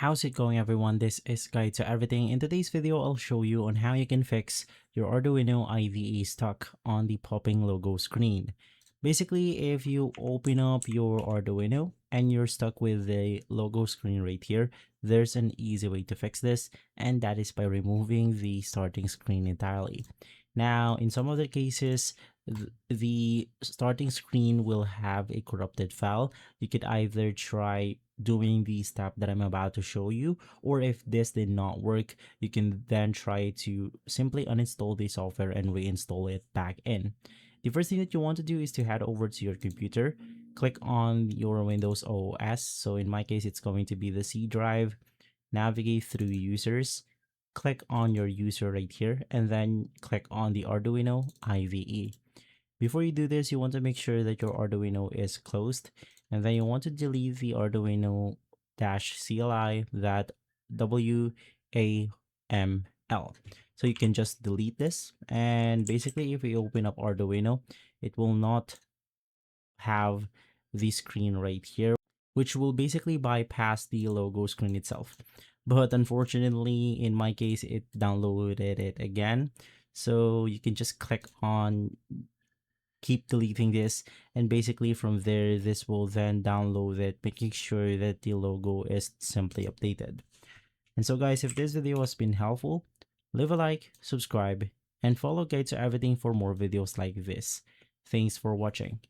How's it going, everyone? This is Guide to Everything. In today's video, I'll show you on how you can fix your Arduino IDE stuck on the popping logo screen. Basically, if you open up your Arduino and you're stuck with the logo screen right here, there's an easy way to fix this, and that is by removing the starting screen entirely. Now, in some other cases, the starting screen will have a corrupted file. You could either try doing the step that I'm about to show you, or if this did not work, you can then try to simply uninstall the software and reinstall it back in. The first thing that you want to do is to head over to your computer, click on your Windows OS. So in my case, it's going to be the C drive. Navigate through users, click on your user right here, and then click on the Arduino IDE. Before you do this, you want to make sure that your Arduino is closed, and then you want to delete the Arduino-CLI.WAML. So you can just delete this, and basically if we open up Arduino, it will not have the screen right here, which will basically bypass the logo screen itself. But unfortunately, in my case, it downloaded it again. So you can just click on keep deleting this, and basically from there this will then download it, making sure that the logo is simply updated. And so guys, if this video has been helpful, leave a like, subscribe, and follow Guide to Everything for more videos like this. Thanks for watching.